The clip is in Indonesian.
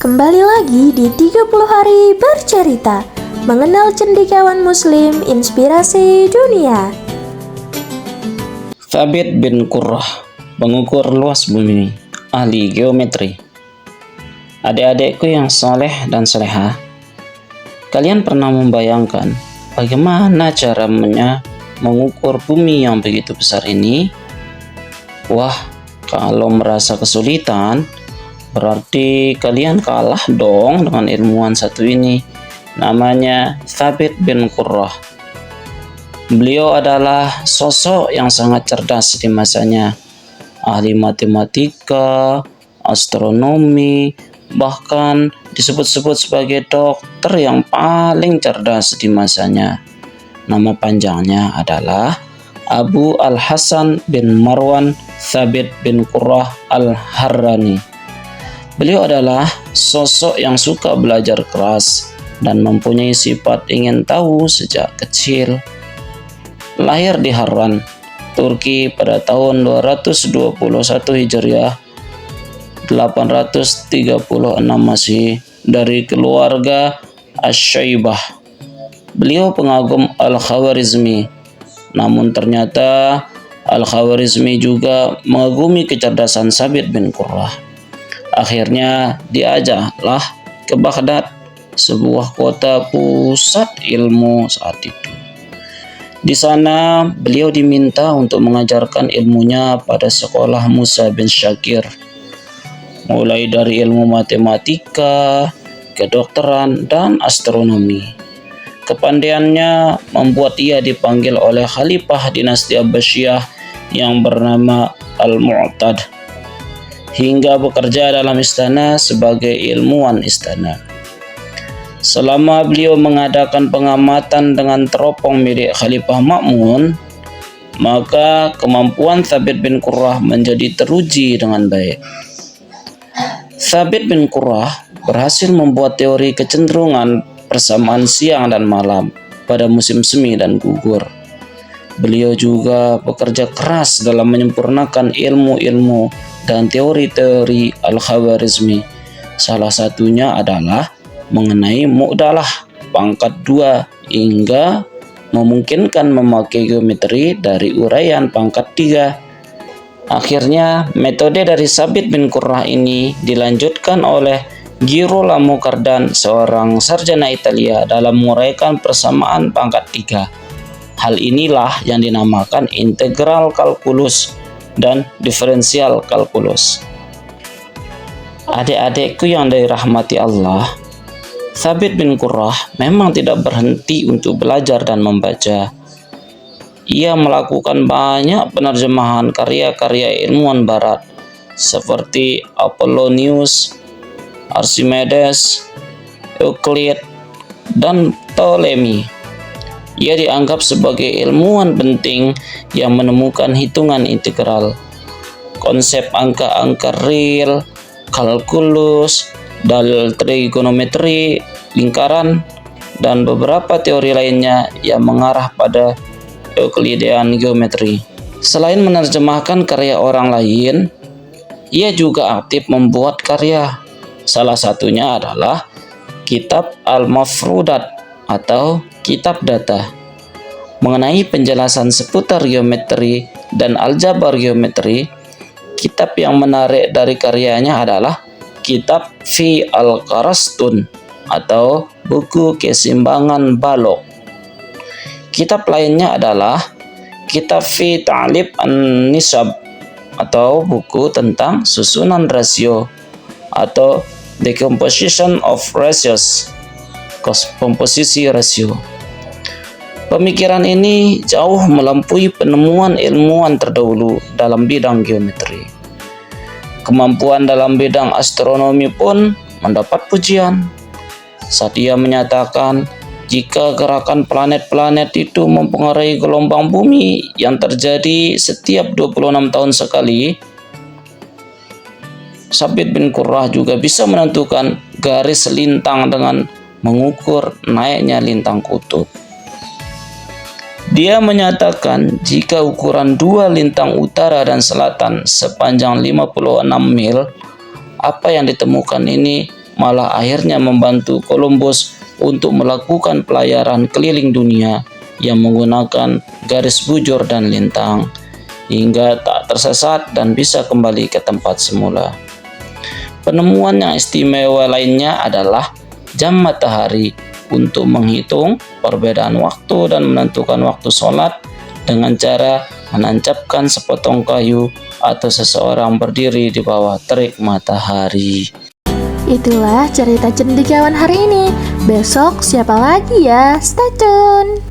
Kembali lagi di 30 hari bercerita, mengenal cendekiawan muslim, inspirasi dunia. Thabit bin Qurrah, pengukur luas bumi, ahli geometri. Adik-adikku yang soleh dan soleha, kalian pernah membayangkan bagaimana caranya mengukur bumi yang begitu besar ini? Wah, kalau merasa kesulitan, berarti kalian kalah dong dengan ilmuwan satu ini. Namanya Thabit bin Qurrah. Beliau adalah sosok yang sangat cerdas di masanya. Ahli matematika, astronomi, bahkan disebut-sebut sebagai dokter yang paling cerdas di masanya. Nama panjangnya adalah Abu Al-Hasan bin Marwan Thabit bin Qurrah Al-Harrani. Beliau adalah sosok yang suka belajar keras dan mempunyai sifat ingin tahu sejak kecil. Lahir di Harran, Turki pada tahun 221 Hijriah, 836 Masehi, dari keluarga Asy-Syaibah. Beliau pengagum Al-Khawarizmi, namun ternyata Al-Khawarizmi juga mengagumi kecerdasan Thabit bin Qurrah. Akhirnya diajaklah ke Baghdad, sebuah kota pusat ilmu saat itu. Di sana beliau diminta untuk mengajarkan ilmunya pada sekolah Musa bin Syakir, mulai dari ilmu matematika, kedokteran, dan astronomi. Kepandaiannya membuat ia dipanggil oleh Khalifah dinasti Abbasiyah yang bernama Al-Mu'tad, hingga bekerja dalam istana sebagai ilmuwan istana. Selama beliau mengadakan pengamatan dengan teropong milik Khalifah Ma'mun, maka kemampuan Thabit bin Qurrah menjadi teruji dengan baik. Thabit bin Qurrah berhasil membuat teori kecenderungan persamaan siang dan malam pada musim semi dan gugur. Beliau juga bekerja keras dalam menyempurnakan ilmu-ilmu dan teori-teori Al-Khawarizmi. Salah satunya adalah mengenai mu'dalah pangkat 2 hingga memungkinkan memakai geometri dari uraian pangkat 3. Akhirnya metode dari Thabit bin Qurrah ini dilanjutkan oleh Girolamo Cardan, seorang sarjana Italia, dalam menguraikan persamaan pangkat 3. Hal inilah yang dinamakan integral kalkulus dan diferensial kalkulus. Adik-adikku yang dirahmati Allah, Thabit bin Qurrah memang tidak berhenti untuk belajar dan membaca. Ia melakukan banyak penerjemahan karya-karya ilmuwan barat seperti Apollonius, Archimedes, Euclid, dan Ptolemy. Ia dianggap sebagai ilmuwan penting yang menemukan hitungan integral, konsep angka-angka real, kalkulus, dalil trigonometri, lingkaran, dan beberapa teori lainnya yang mengarah pada Euclidean geometri. Selain menerjemahkan karya orang lain, ia juga aktif membuat karya. Salah satunya adalah Kitab Al-Mafrudat atau Kitab Data, mengenai penjelasan seputar geometri dan aljabar geometri. Kitab yang menarik dari karyanya adalah Kitab Fi Al-Qarastun atau buku keseimbangan balok. Kitab lainnya adalah Kitab Fi Ta'lib An-Nisab atau buku tentang susunan rasio atau The Composition of Ratios, komposisi rasio. Pemikiran ini jauh melampaui penemuan ilmuwan terdahulu dalam bidang geometri. Kemampuan dalam bidang astronomi pun mendapat pujian saat ia menyatakan jika gerakan planet-planet itu mempengaruhi gelombang bumi yang terjadi setiap 26 tahun sekali. Thabit bin Qurrah juga bisa menentukan garis lintang dengan mengukur naiknya lintang kutub. Dia menyatakan jika ukuran dua lintang utara dan selatan sepanjang 56 mil, apa yang ditemukan ini malah akhirnya membantu Columbus untuk melakukan pelayaran keliling dunia yang menggunakan garis bujur dan lintang, hingga tak tersesat dan bisa kembali ke tempat semula. Penemuan yang istimewa lainnya adalah jam matahari untuk menghitung perbedaan waktu dan menentukan waktu sholat dengan cara menancapkan sepotong kayu atau seseorang berdiri di bawah terik matahari. Itulah cerita cendekiawan hari ini. Besok siapa lagi ya? Stay tune!